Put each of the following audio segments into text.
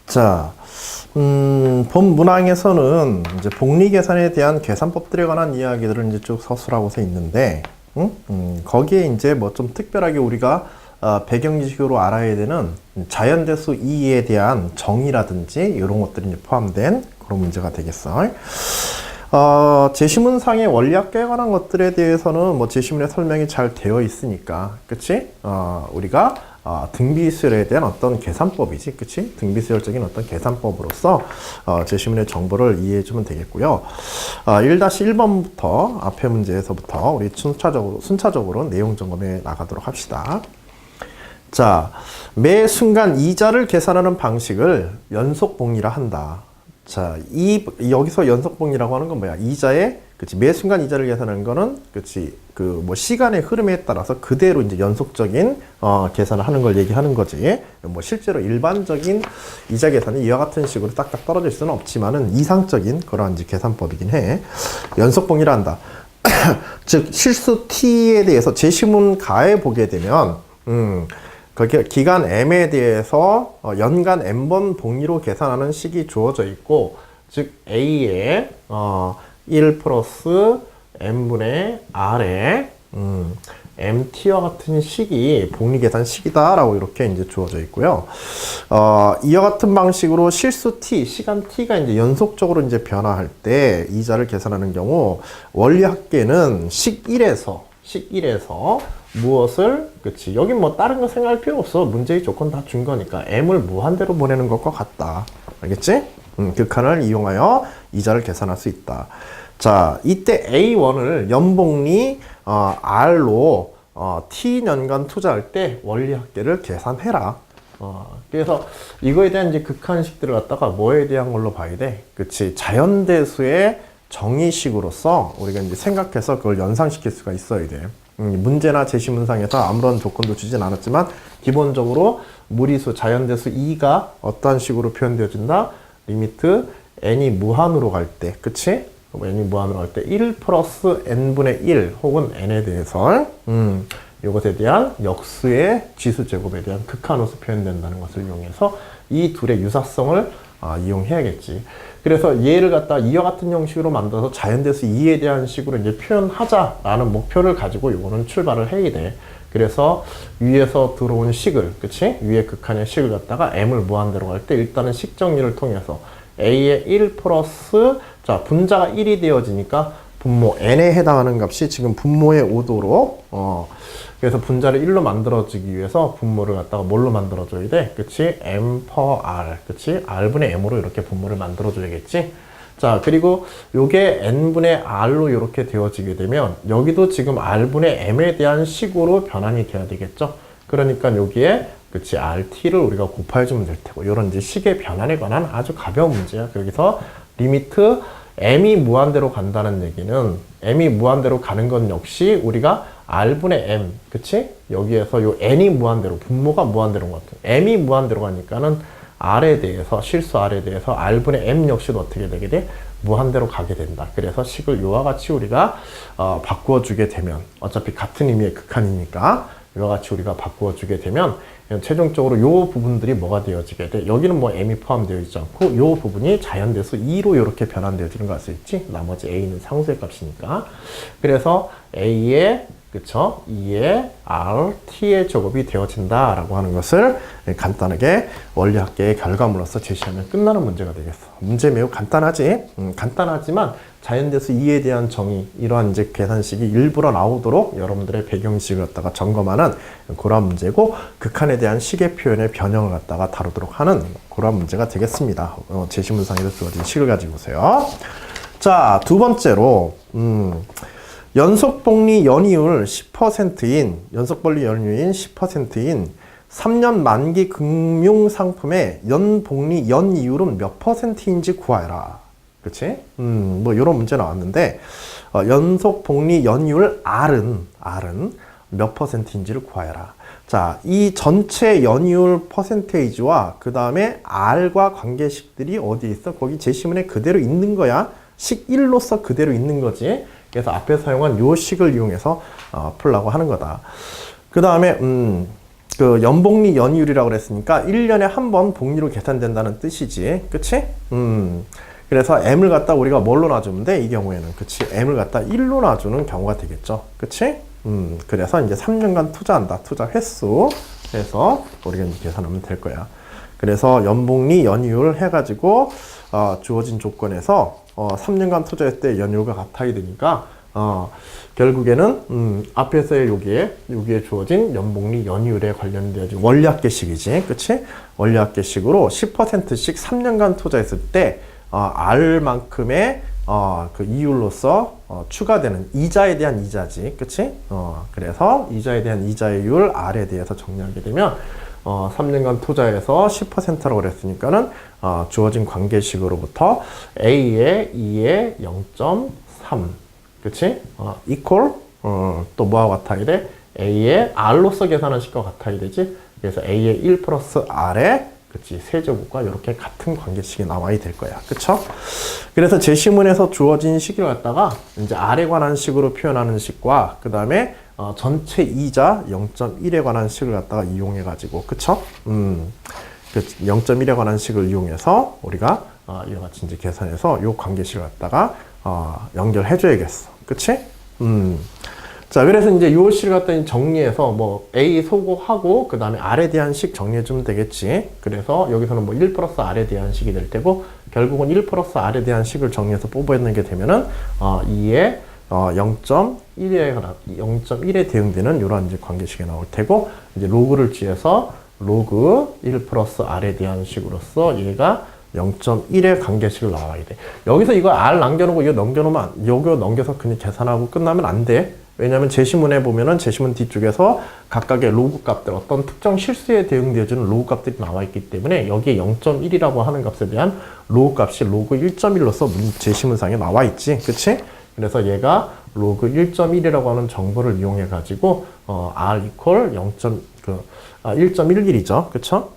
자, 본 문항에서는 이제 복리 계산에 대한 계산법들에 관한 이야기들을 이제 쭉 서술하고서 있는데, 거기에 이제 뭐 좀 특별하게 우리가 배경 지식으로 알아야 되는 자연대수 이에 대한 정의라든지 이런 것들이 이제 포함된 그런 문제가 되겠어. 제시문상의 원리학계에 관한 것들에 대해서는 뭐 제시문에 설명이 잘 되어 있으니까, 그치? 우리가 등비수열에 대한 어떤 계산법이지, 그치? 등비수열적인 어떤 계산법으로서 제시문의 정보를 이해해주면 되겠고요. 1-1번부터 앞에 문제에서부터 우리 순차적으로 내용 점검해 나가도록 합시다. 자, 매 순간 이자를 계산하는 방식을 연속복리라 한다. 자, 여기서 연속복리라고 하는 건 뭐야? 이자의, 그치, 매 순간 이자를 계산하는 거는, 그치, 뭐 시간의 흐름에 따라서 그대로 이제 연속적인, 계산을 하는 걸 얘기하는 거지. 뭐 실제로 일반적인 이자 계산이 이와 같은 식으로 딱딱 떨어질 수는 없지만은 이상적인 그런 이제 계산법이긴 해. 연속복리라 한다. 즉, 실수 t에 대해서 제시문 가에 보게 되면, 거기 기간 m에 대해서 연간 m번 복리로 계산하는 식이 주어져 있고, 즉 a에 1 플러스 m분의 r에 mt와 같은 식이 복리 계산 식이다 라고 이렇게 이제 주어져 있고요. 이와 같은 방식으로 실수 t, 시간 t가 이제 연속적으로 이제 변화할 때 이자를 계산하는 경우 원리학계는 식 1에서 무엇을, 그치, 여긴 뭐 다른 거 생각할 필요 없어. 문제의 조건 다 준 거니까 m을 무한대로 보내는 것과 같다. 알겠지? 극한을 이용하여 이자를 계산할 수 있다. 자, 이때 A1을 연복리 R로 T년간 투자할 때 원리학계를 계산해라. 그래서 이거에 대한 이제 극한식들을 갖다가 뭐에 대한 걸로 봐야 돼? 그치, 자연대수의 정의식으로서 우리가 이제 생각해서 그걸 연상시킬 수가 있어야 돼. 문제나 제시문상에서 아무런 조건도 주진 않았지만 기본적으로 무리수, 자연대수 2가 어떠한 식으로 표현되어진다? 리미트 n이 무한으로 갈 때, 그치? n이 무한으로 갈 때 1 플러스 n분의 1 혹은 n에 대해서 이것에 대한 역수의 지수제곱에 대한 극한으로서 표현된다는 것을 이용해서 이 둘의 유사성을 이용해야겠지. 그래서 얘를 갖다 이와 같은 형식으로 만들어서 자연대수 2에 대한 식으로 이제 표현하자라는 목표를 가지고 요거는 출발을 해야 돼. 그래서 위에서 들어온 식을, 그치? 위에 극한의 식을 갖다가 m을 무한대로 갈 때 일단은 식 정리를 통해서 a의 1 플러스, 자, 분자가 1이 되어지니까 분모 n에 해당하는 값이 지금 분모의 5도로, 그래서 분자를 1로 만들어주기 위해서 분모를 갖다가 뭘로 만들어줘야 돼? 그치? m per r. 그치? r분의 m으로 이렇게 분모를 만들어줘야겠지? 자, 그리고 요게 n분의 r로 이렇게 되어지게 되면 여기도 지금 r분의 m에 대한 식으로 변환이 돼야 되겠죠? 그러니까 여기에, 그치, rt를 우리가 곱해주면 될 테고, 요런 이제 식의 변환에 관한 아주 가벼운 문제야. 여기서 리미트 m이 무한대로 간다는 얘기는, m이 무한대로 가는 건 역시 우리가 r분의 m, 그치? 여기에서 요 n이 무한대로, 분모가 무한대로인 것 같아. m이 무한대로 가니까는 r에 대해서, 실수 r에 대해서 r분의 m 역시도 어떻게 되게 돼? 무한대로 가게 된다. 그래서 식을 요와 같이 우리가 바꾸어주게 되면, 어차피 같은 의미의 극한이니까 이와 같이 우리가 바꾸어주게 되면 최종적으로 요 부분들이 뭐가 되어지게 돼? 여기는 뭐 m이 포함되어 있지 않고 요 부분이 자연대수 2로 이렇게 변환되어지는 거 알 수 있지? 나머지 a는 상수의 값이니까. 그래서 a의, 그쵸, 2의 r, t의 제곱이 되어진다 라고 하는 것을 간단하게 원리학계의 결과물로서 제시하면 끝나는 문제가 되겠어. 문제 매우 간단하지? 간단하지만 자연대수 2에 대한 정의, 이러한 이제 계산식이 일부러 나오도록 여러분들의 배경식을 갖다가 점검하는 그러한 문제고, 극한에 대한 식의 표현의 변형을 갖다가 다루도록 하는 그러한 문제가 되겠습니다. 제시문상에서 주어진 식을 가지고 오세요. 자, 두 번째로 연속복리 연이율 10%인, 연속복리 연이율인 10%인 3년 만기 금융상품의 연복리 연이율은 몇 %인지 구하여라. 그치? 뭐 요런 문제 나왔는데, 연속복리 연이율 R은 몇 %인지를 구하여라. 자, 이 전체 연이율 퍼센테이지와 그 다음에 R과 관계식들이 어디에 있어? 거기 제시문에 그대로 있는 거야. 식 1로서 그대로 있는 거지. 그래서 앞에 사용한 요 식을 이용해서 풀라고 하는 거다. 그 다음에 그 연복리 연이율이라고 그랬으니까 1년에 한 번 복리로 계산된다는 뜻이지. 그치? 그래서 m을 갖다 우리가 뭘로 놔주면 돼? 이 경우에는. 그치? m을 갖다 1로 놔주는 경우가 되겠죠. 그치? 그래서 이제 3년간 투자한다. 투자 횟수. 해서 우리가 이제 계산하면 될 거야. 그래서 연복리 연이율 해가지고, 주어진 조건에서, 3년간 투자했을 때 연이율과 같아야 되니까, 결국에는, 앞에서의 여기에 주어진 연복리 연이율에 관련된 원리합계식이지. 그치? 원리합계식으로 10%씩 3년간 투자했을 때, R만큼의 그 이율로서 추가되는 이자에 대한 이자지. 그치? 그래서 이자에 대한 이자율 R에 대해서 정리하게 되면 3년간 투자해서 10%라고 그랬으니까는 주어진 관계식으로부터 A의 2의 0.3 그치? equal 또 뭐와 같아야 돼? A의 R로서 계산한 식과 같아야 되지? 그래서 A의 1 플러스 R의 그치 세제곱과 이렇게 같은 관계식이 나와야 될 거야. 그쵸? 그래서 제시문에서 주어진 식을 갖다가 이제 R에 관한 식으로 표현하는 식과 그 다음에 전체 이자 0.1에 관한 식을 갖다가 이용해 가지고 그쵸? 0.1에 관한 식을 이용해서 우리가 이와 같이 이제 계산해서 요 관계식을 갖다가 연결해 줘야겠어. 그치? 자, 그래서 이제 요 식을 갖다 정리해서 뭐 A 소거하고 그 다음에 R에 대한 식 정리해 주면 되겠지. 그래서 여기서는 뭐 1 플러스 R에 대한 식이 될 테고 결국은 1 플러스 R에 대한 식을 정리해서 뽑아내게 되면은 2의 0.1에 대응되는 이런 이제 관계식이 나올 테고 이제 로그를 취해서 로그 1 플러스 R에 대한 식으로서 얘가 0.1의 관계식을 나와야 돼. 여기서 이거 R 남겨놓고 이거 넘겨놓으면 이거 넘겨서 그냥 계산하고 끝나면 안 돼. 왜냐하면 제시문에 보면은 제시문 뒤쪽에서 각각의 로그 값들 어떤 특정 실수에 대응되어주는 로그 값들이 나와 있기 때문에 여기에 0.1이라고 하는 값에 대한 로그 값이 로그 1.1로서 제시문상에 나와 있지. 그치? 그래서 얘가 로그 1.1이라고 하는 정보를 이용해 가지고 R equal 1.11이죠. 그쵸?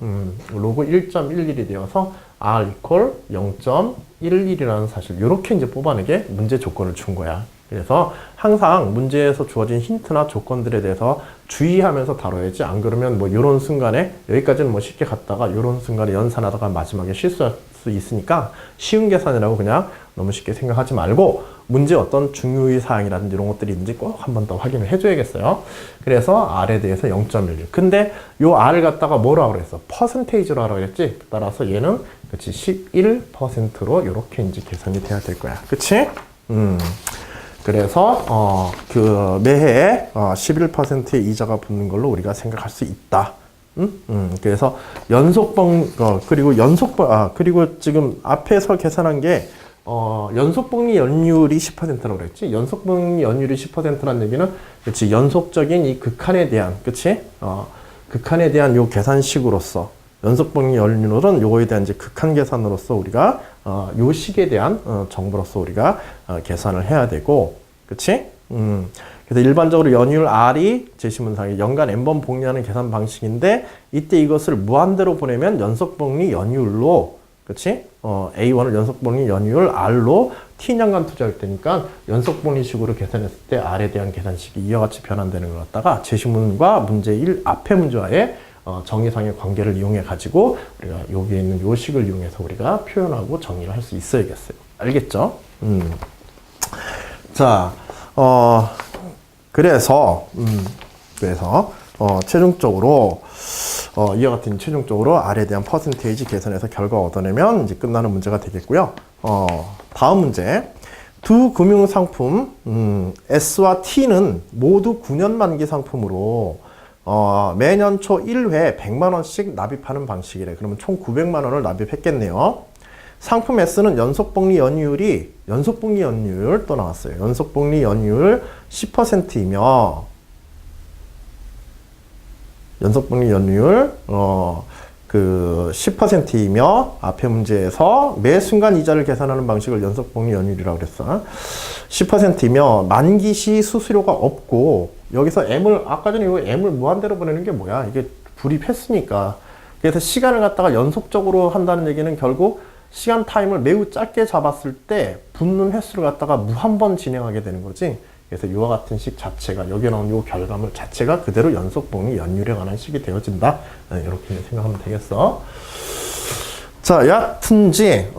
로그 1.11이 되어서 R equal 0.11이라는 사실 이렇게 이제 뽑아내게 문제 조건을 준 거야. 그래서 항상 문제에서 주어진 힌트나 조건들에 대해서 주의하면서 다뤄야지. 안 그러면 뭐 요런 순간에 여기까지는 뭐 쉽게 갔다가 요런 순간에 연산하다가 마지막에 실수할 수 있으니까 쉬운 계산이라고 그냥 너무 쉽게 생각하지 말고 문제 어떤 중요의 사항이라든지 이런 것들이 있는지 꼭 한 번 더 확인을 해줘야겠어요. 그래서 R에 대해서 0.11. 근데 요 R을 갖다가 뭐라고 그랬어? 퍼센테이지로 하라고 그랬지? 따라서 얘는 그치 11%로 이렇게 이제 계산이 돼야 될 거야. 그치? 그래서 그 매해 11%의 이자가 붙는 걸로 우리가 생각할 수 있다. 그래서 그리고 지금 앞에서 계산한 게 연속복리 연율이 10%라고 그랬지. 연속복리 연율이 10%라는 얘기는 그치 연속적인 이 극한에 대한 그치 극한에 대한 요 계산식으로서 연속복리 연율은 요거에 대한 이제 극한 계산으로서 우리가 요 식에 대한 정보로서 우리가 계산을 해야 되고, 그치? 그래서 일반적으로 연율 R이 제시문상에 연간 n번 복리하는 계산 방식인데 이때 이것을 무한대로 보내면 연속복리 연율로, 그치? A1을 연속복리 연율 R로 T년간 투자할 때니까 연속복리식으로 계산했을 때 R에 대한 계산식이 이와 같이 변환되는 걸 갖다가 제시문과 문제 1 앞의 문제와의 정의상의 관계를 이용해 가지고 우리가 여기에 있는 요 식을 이용해서 우리가 표현하고 정리를 할 수 있어야겠어요. 알겠죠? 자, 그래서 최종적으로 이와 같은 최종적으로 R에 대한 퍼센테이지 계산해서 결과 얻어내면 이제 끝나는 문제가 되겠고요. 다음 문제. 두 금융상품 S와 T는 모두 9년 만기 상품으로 매년 초 1회 100만 원씩 납입하는 방식이래. 그러면 총 900만 원을 납입했겠네요. 상품 S는 연속복리 연율이 연속복리 연율 또 나왔어요. 연속복리 연율 10%이며 연속복리 연율 그 10%이며 앞의 문제에서 매 순간 이자를 계산하는 방식을 연속복리 연율이라고 그랬어. 10%이며 만기 시 수수료가 없고 여기서 M을 아까 전에 이 M을 무한대로 보내는 게 뭐야? 이게 불입했으니까. 그래서 시간을 갖다가 연속적으로 한다는 얘기는 결국 시간 타임을 매우 짧게 잡았을 때 붙는 횟수를 갖다가 무한번 진행하게 되는 거지. 그래서 이와 같은 식 자체가 여기에 나온 이 결과물 자체가 그대로 연속복리 연율에 관한 식이 되어진다. 이렇게 생각하면 되겠어. 자, 여하튼지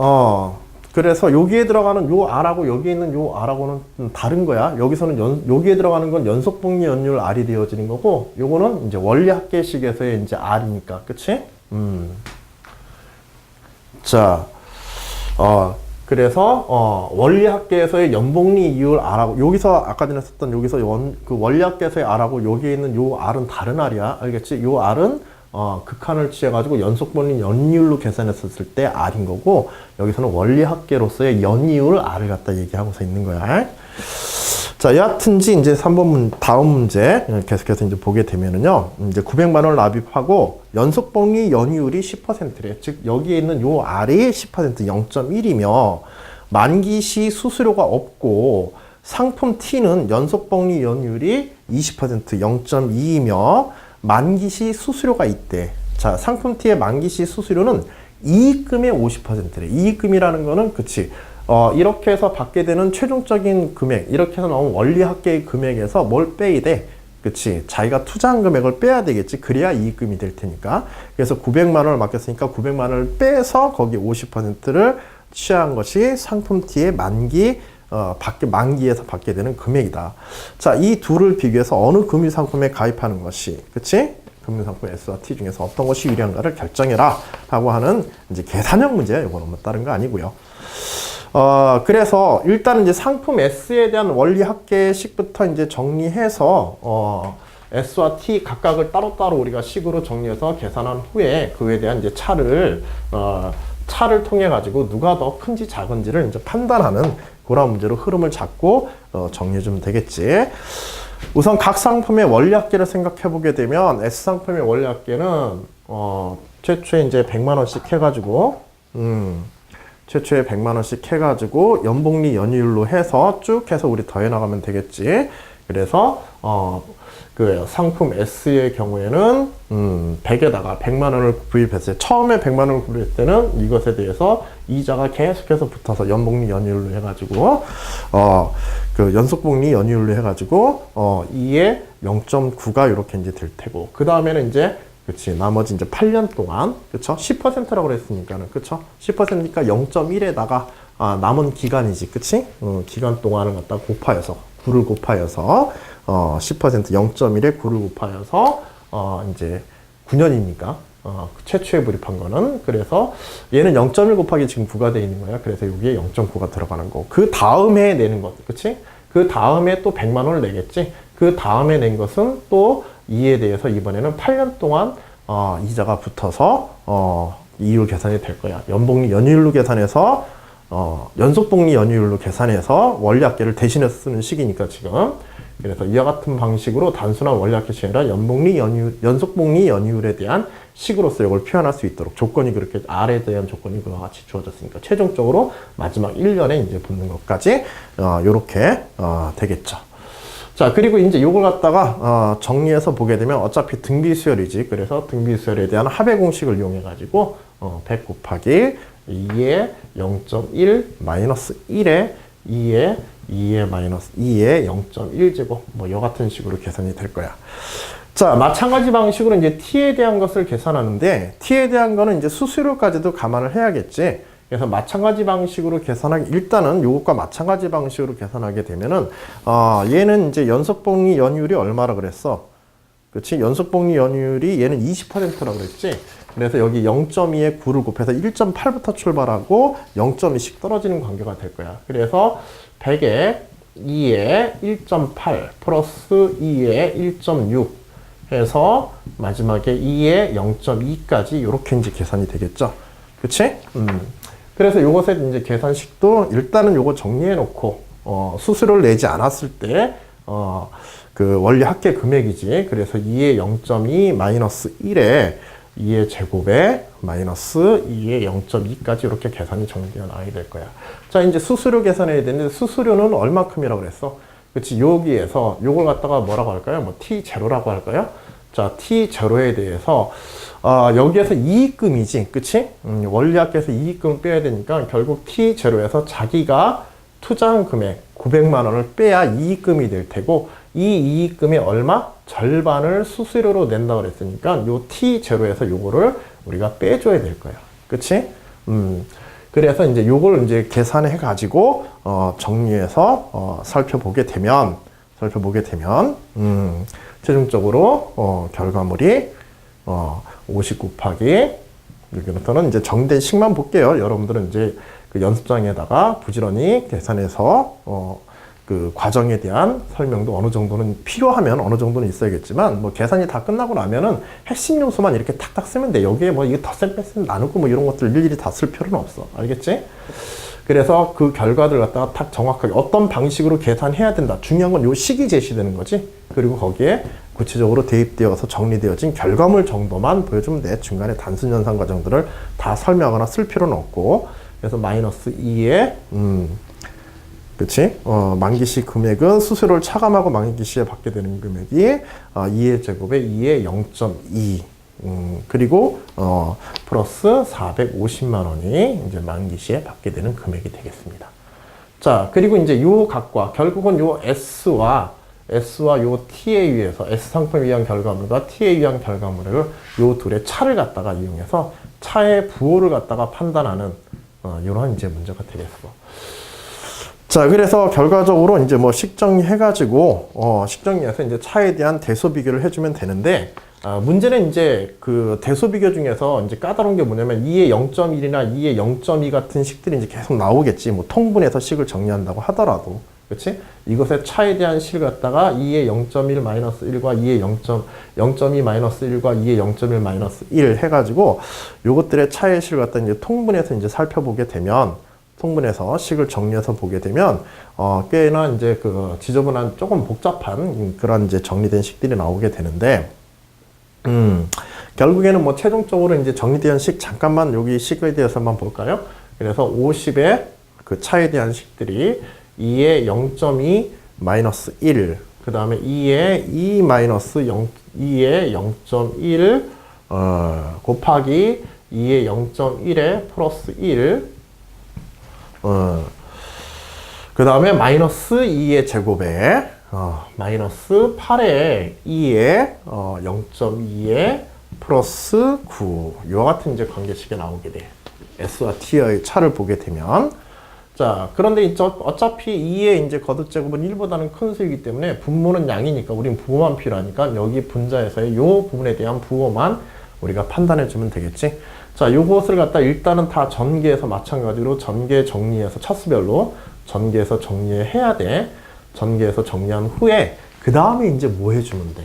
그래서 여기에 들어가는 요 R하고 여기에 있는 요 R하고는 다른 거야. 여기서는 여기에 들어가는 건 연속복리 연율 R이 되어지는 거고, 요거는 이제 원리합계식에서의 이제 R이니까, 그치? 자, 그래서 원리합계에서의 연복리 이율 R하고 여기서 아까 전에 썼던 여기서 그 원리합계에서의 R하고 여기에 있는 요 R은 다른 R이야. 알겠지? 요 R은 극한을 취해가지고 연속복리 연이율로 계산했었을 때 R인 거고, 여기서는 원리합계로서의 연이율 R을 갖다 얘기하고서 있는 거야. 자, 여하튼지 이제 3번 다음 문제 계속해서 이제 보게 되면은요, 이제 900만 원을 납입하고 연속복리 연이율이 10%래. 즉 여기에 있는 요 R이 10% 0.1이며 만기 시 수수료가 없고 상품 T는 연속복리 연율이 20% 0.2이며 만기 시 수수료가 있대. 자, 상품 T의 만기 시 수수료는 이익금의 50%래. 이익금이라는 거는, 그치. 이렇게 해서 받게 되는 최종적인 금액, 이렇게 해서 나온 원리합계의 금액에서 뭘 빼야 돼? 그치. 자기가 투자한 금액을 빼야 되겠지. 그래야 이익금이 될 테니까. 그래서 900만 원을 맡겼으니까 900만 원을 빼서 거기 50%를 취한 것이 상품 T의 만기에서 받게 되는 금액이다. 자, 이 둘을 비교해서 어느 금융상품에 가입하는 것이, 그치? 금융상품 S와 T 중에서 어떤 것이 유리한가를 결정해라 하고 하는 이제 계산형 문제야. 이거는 뭐 다른 거 아니고요. 그래서 일단은 이제 상품 S에 대한 원리합계식부터 이제 정리해서 S와 T 각각을 따로따로 우리가 식으로 정리해서 계산한 후에 그에 대한 이제 차를 통해 가지고 누가 더 큰지 작은지를 이제 판단하는 그런 문제로 흐름을 잡고 정리해 주면 되겠지. 우선 각 상품의 원리합계를 생각해 보게 되면 S 상품의 원리합계는 최초에 이제 100만 원씩 해가지고 최초에 100만 원씩 해가지고 연복리 연이율로 해서 쭉 해서 우리 더해 나가면 되겠지. 그래서 그 상품 S의 경우에는 100에다가 100만 원을 구입했어요. 처음에 100만 원을 구입했을 때는 이것에 대해서 이자가 계속해서 붙어서 연복리 연이율로 해가지고 그 연속복리 연이율로 해가지고 2에 0.9가 이렇게 이제 될 테고, 그 다음에는 이제 그치, 나머지 이제 8년 동안, 그쵸? 10%라고 그랬으니까는, 그쵸? 10%니까 0.1에다가 남은 기간이지, 그치? 기간 동안을 갖다 곱하여서 9를 곱하여서 10% 0.1에 9를 곱하여서 이제 9년이니까 최초에 불입한 거는, 그래서 얘는 0.1 곱하기 지금 9가 돼 있는 거야. 그래서 여기에 0.9가 들어가는 거. 그 다음에 내는 것, 그치? 그 다음에 또 100만 원을 내겠지? 그 다음에 낸 것은 또 이에 대해서 이번에는 8년 동안 이자가 붙어서 이율 계산이 될 거야. 연복리 연이율로 계산해서 연속복리 연이율로 계산해서 원리합계를 대신해서 쓰는 식이니까 지금. 그래서 이와 같은 방식으로 단순한 원리합계식이 아니라 연속복리 연이율에 대한 식으로서 이걸 표현할 수 있도록 조건이 그렇게 R에 대한 조건이 그와 같이 주어졌으니까 최종적으로 마지막 1년에 이제 붙는 것까지 요렇게 되겠죠. 자, 그리고 이제 요걸 갖다가 정리해서 보게 되면 어차피 등비수열이지. 그래서 등비수열에 대한 합의 공식을 이용해 가지고 100 곱하기 2의 0.1 마이너스 1에 2의 마이너스 2의 0.1제곱 뭐 요 같은 식으로 계산이 될 거야. 자, 마찬가지 방식으로 이제 T에 대한 것을 계산하는데, T에 대한 거는 이제 수수료까지도 감안을 해야겠지. 그래서 마찬가지 방식으로 계산하기, 일단은 요것과 마찬가지 방식으로 계산하게 되면은, 얘는 이제 연속복리 연율이 얼마라 그랬어? 그치? 연속복리 연율이 얘는 20%라고 그랬지? 그래서 여기 0.2에 9를 곱해서 1.8부터 출발하고 0.2씩 떨어지는 관계가 될 거야. 그래서 100에 2에 1.8 플러스 2에 1.6 해서 마지막에 2에 0.2까지 이렇게 이제 계산이 되겠죠. 그치? 그래서 요것의 이제 계산식도 일단은 요거 정리해 놓고, 수수료를 내지 않았을 때, 그 원리합계 금액이지. 그래서 2에 0.2 마이너스 1에 2의 제곱에 마이너스 2의 0.2까지 이렇게 계산이 정리되어 나와야 될 거야. 자, 이제 수수료 계산해야 되는데, 수수료는 얼마큼이라고 그랬어? 그치? 여기에서 요걸 갖다가 뭐라고 할까요? 뭐 T0라고 할까요? 자, T0에 대해서 여기에서 이익금이지, 그치? 원리합계에서 이익금을 빼야 되니까 결국 T0에서 자기가 투자한 금액 900만 원을 빼야 이익금이 될 테고, 이 이익금의 얼마? 절반을 수수료로 낸다고 그랬으니까 요 T0에서 요거를 우리가 빼줘야 될 거야. 그치? 그래서 이제 요걸 이제 계산해 가지고 정리해서 살펴보게 되면 최종적으로 결과물이 50 곱하기 여기부터는 이제 정된 식만 볼게요. 여러분들은 이제 그 연습장에다가 부지런히 계산해서 그 과정에 대한 설명도 어느 정도는 필요하면 어느 정도는 있어야겠지만, 뭐 계산이 다 끝나고 나면은 핵심 요소만 이렇게 탁탁 쓰면 돼. 여기에 뭐 이거 덧셈 뺄셈 나누고 뭐 이런 것들 일일이 다 쓸 필요는 없어. 알겠지? 그래서 그 결과들 갖다가 딱 정확하게 어떤 방식으로 계산해야 된다. 중요한 건 요 식이 제시되는 거지. 그리고 거기에 구체적으로 대입되어서 정리되어진 결과물 정도만 보여주면 돼. 중간에 단순연산 과정들을 다 설명하거나 쓸 필요는 없고. 그래서 마이너스 2에 그치? 만기시 금액은 수수료를 차감하고 만기시에 받게 되는 금액이 2의 제곱에 2의 0.2 그리고 플러스 450만 원이 이제 만기시에 받게 되는 금액이 되겠습니다. 자, 그리고 이제 요 값과 결국은 요 S와 요 T에 의해서 S 상품에 의한 결과물과 T에 의한 결과물을 요 둘의 차를 갖다가 이용해서 차의 부호를 갖다가 판단하는 이런 이제 문제가 되겠어. 자, 그래서 결과적으로 이제 뭐 식정리 해가지고 식정리해서 이제 차에 대한 대소 비교를 해주면 되는데, 문제는 이제 그 대소 비교 중에서 이제 까다로운 게 뭐냐면 2의 0.1이나 2의 0.2 같은 식들이 이제 계속 나오겠지. 뭐 통분해서 식을 정리한다고 하더라도. 그치? 이것의 차에 대한 식을 갖다가 2의 0.1 마이너스 1과 2의 0.2 마이너스 1과 2의 0.1 마이너스 1 해가지고 요것들의 차의 식을 갖다 이제 통분해서 이제 살펴보게 되면, 통분해서 식을 정리해서 보게 되면 꽤나 이제 그 지저분한 조금 복잡한 그런 이제 정리된 식들이 나오게 되는데, 결국에는 뭐 최종적으로 이제 정리된 식 잠깐만 여기 식에 대해서만 볼까요? 그래서 50의 그 차에 대한 식들이 2의 0.2 마이너스 1, 그 다음에 2의 2 마이너스 2의 0.1 곱하기 2의 0.1에 플러스 1, 그 다음에 마이너스 2의 제곱에 마이너스 8의 2의 0.2의 플러스 9, 이와 같은 이제 관계식이 나오게 돼. S와 T의 차를 보게 되면, 자, 그런데 어차피 2의 이제 거듭제곱은 1보다는 큰 수이기 때문에 분모는 양이니까 우린 부호만 필요하니까 여기 분자에서의 요 부분에 대한 부호만 우리가 판단해 주면 되겠지. 자, 요것을 갖다 일단은 다 전개해서 마찬가지로 전개 정리해서 차수별로 전개해서 정리해야 돼. 전개해서 정리한 후에 그 다음에 이제 뭐 해주면 돼.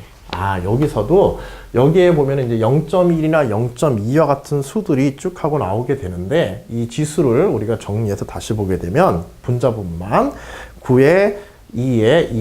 여기서도 여기에 보면 이제 0.1이나 0.2와 같은 수들이 쭉 하고 나오게 되는데, 이 지수를 우리가 정리해서 다시 보게 되면 분자 부분만 9의 2의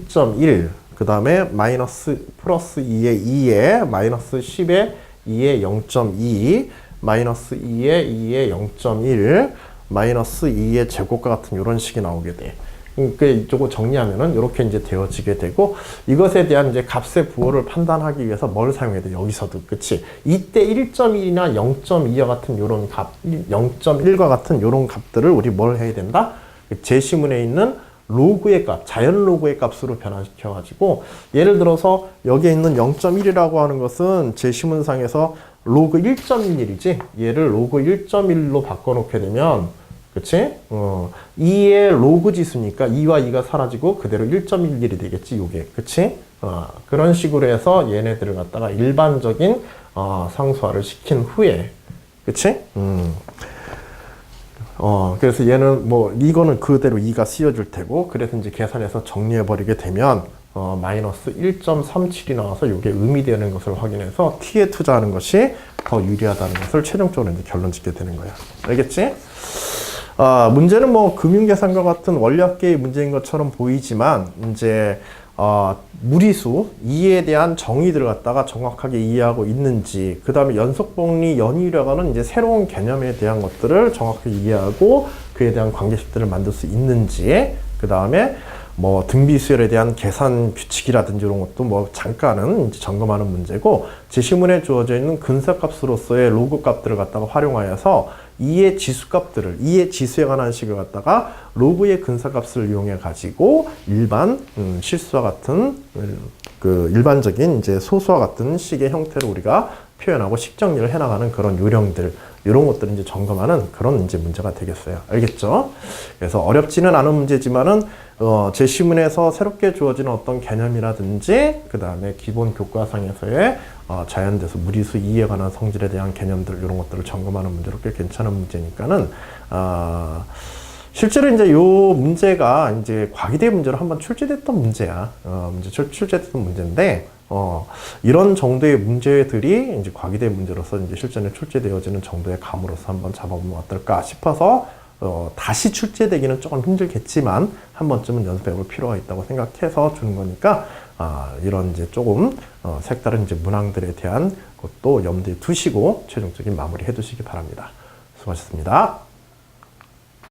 1.1, 그 다음에 마이너스 플러스 2의 2의 마이너스 10의 2의 0.2, 마이너스 2의 0.1, 마이너스 2의 제곱과 같은 이런 식이 나오게 돼. 이쪽을 정리하면은 이렇게 이제 되어지게 되고, 이것에 대한 이제 값의 부호를 판단하기 위해서 뭘 사용해야 돼? 여기서도. 그치? 이때 1.1이나 0.2와 같은 요런 값, 0.1과 같은 요런 값들을 우리 뭘 해야 된다? 제시문에 있는 로그의 값, 자연 로그의 값으로 변환시켜가지고, 예를 들어서 여기에 있는 0.1이라고 하는 것은 제시문상에서 로그 1.11이지? 얘를 로그 1.1로 바꿔놓게 되면, 그치? 2의 로그 지수니까 2와 2가 사라지고 그대로 1.11이 되겠지, 요게. 그치? 그런 식으로 해서 얘네들을 갖다가 일반적인 상수화를 시킨 후에, 그치? 그래서 얘는 뭐 이거는 그대로 2가 쓰여줄 테고, 그래서 이제 계산해서 정리해 버리게 되면 마이너스 1.37이 나와서 이게 의미되는 것을 확인해서 T에 투자하는 것이 더 유리하다는 것을 최종적으로 이제 결론 짓게 되는 거야. 알겠지? 문제는 뭐 금융계산과 같은 원리학계의 문제인 것처럼 보이지만, 이제 무리수 2에 대한 정의들을 갖다가 정확하게 이해하고 있는지, 그 다음에 연속복리 연이유라고 하는 이제 새로운 개념에 대한 것들을 정확하게 이해하고 그에 대한 관계식들을 만들 수 있는지, 그 다음에 뭐 등비수열에 대한 계산 규칙이라든지 이런 것도 뭐 잠깐은 이제 점검하는 문제고, 제시문에 주어져 있는 근사값으로서의 로그 값들을 갖다가 활용하여서 2의 지수값들을, 2의 지수에 관한 식을 갖다가 로그의 근사값을 이용해 가지고 일반 실수와 같은 그 일반적인 이제 소수와 같은 식의 형태로 우리가 표현하고 식 정리를 해나가는 그런 요령들, 이런 것들을 이제 점검하는 그런 이제 문제가 되겠어요. 알겠죠? 그래서 어렵지는 않은 문제지만은 제시문에서 새롭게 주어지는 어떤 개념이라든지 그 다음에 기본 교과상에서의 자연대수, 무리수, 이에 관한 성질에 대한 개념들, 이런 것들을 점검하는 문제로 꽤 괜찮은 문제니까는 실제로 이제 요 문제가 이제 과기대 문제로 한번 출제됐던 문제야. 출제됐던 문제인데, 이런 정도의 문제들이 이제 과기대 문제로서 이제 실전에 출제되어지는 정도의 감으로서 한번 잡아보면 어떨까 싶어서, 다시 출제되기는 조금 힘들겠지만, 한 번쯤은 연습해 볼 필요가 있다고 생각해서 주는 거니까, 이런 이제 조금, 색다른 이제 문항들에 대한 것도 염두에 두시고, 최종적인 마무리 해 두시기 바랍니다. 수고하셨습니다.